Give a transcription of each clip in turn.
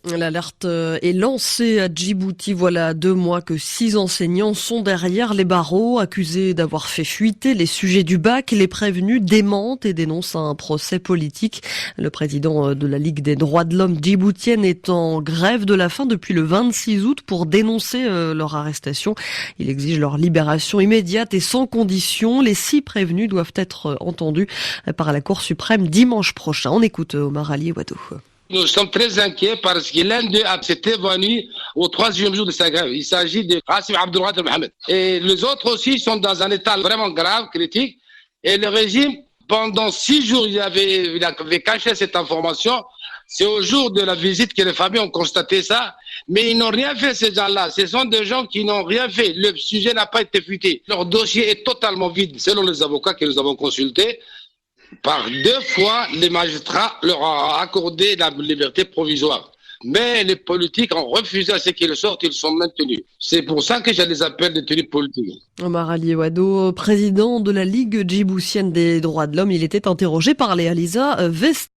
L'alerte est lancée à Djibouti. Voilà 2 mois que 6 enseignants sont derrière les barreaux, accusés d'avoir fait fuiter les sujets du bac. Les prévenus démentent et dénoncent un procès politique. Le président de la Ligue des droits de l'homme djiboutienne est en grève de la faim depuis le 26 août pour dénoncer leur arrestation. Il exige leur libération immédiate et sans condition. Les 6 prévenus doivent être entendus par la Cour suprême dimanche prochain. On écoute Omar Ali Wadou. Nous sommes très inquiets parce que l'un d'eux s'est évanoui au 3e jour de sa grève. Il s'agit de Qassim Abdelrahman Mohamed. Et les autres aussi sont dans un état vraiment grave, critique. Et le régime, pendant 6 jours, il avait caché cette information. C'est au jour de la visite que les familles ont constaté ça. Mais ils n'ont rien fait, ces gens-là. Ce sont des gens qui n'ont rien fait. Le sujet n'a pas été fuité. Leur dossier est totalement vide, selon les avocats que nous avons consultés. Par 2 fois, les magistrats leur ont accordé la liberté provisoire. Mais les politiques ont refusé à ce qu'ils sortent, ils sont maintenus. C'est pour ça que je les appelle détenus politiques. Omar Ali Wado, président de la Ligue djiboutienne des droits de l'homme, il était interrogé par Léa Lisa Vest.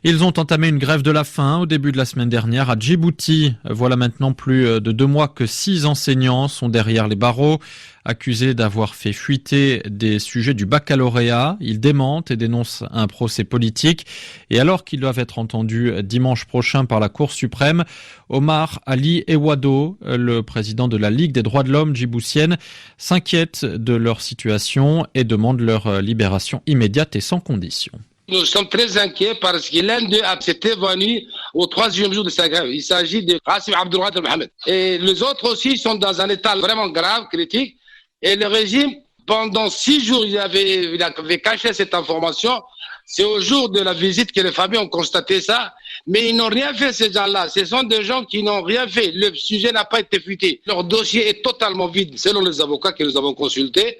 Ils ont entamé une grève de la faim au début de la semaine dernière à Djibouti. Voilà maintenant plus de 2 mois que 6 enseignants sont derrière les barreaux, accusés d'avoir fait fuiter des sujets du baccalauréat. Ils démentent et dénoncent un procès politique. Et alors qu'ils doivent être entendus dimanche prochain par la Cour suprême, Omar Ali Ewado, le président de la Ligue des droits de l'homme djiboutienne, s'inquiète de leur situation et demande leur libération immédiate et sans condition. Nous sommes très inquiets parce que l'un d'eux s'est évanoui au 3e jour de sa grève. Il s'agit de Qassim Abdelrahman Mohamed. Et les autres aussi sont dans un état vraiment grave, critique. Et le régime, pendant 6 jours, il avait caché cette information. C'est au jour de la visite que les familles ont constaté ça. Mais ils n'ont rien fait, ces gens-là. Ce sont des gens qui n'ont rien fait. Le sujet n'a pas été fuité. Leur dossier est totalement vide, selon les avocats que nous avons consultés.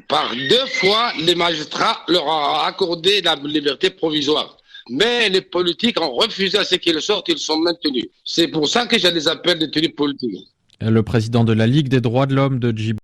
Par 2 fois, les magistrats leur ont accordé la liberté provisoire. Mais les politiques ont refusé à ce qu'ils sortent, ils sont maintenus. C'est pour ça que je les appelle détenus politiques. Le président de la Ligue des droits de l'homme de Djibouti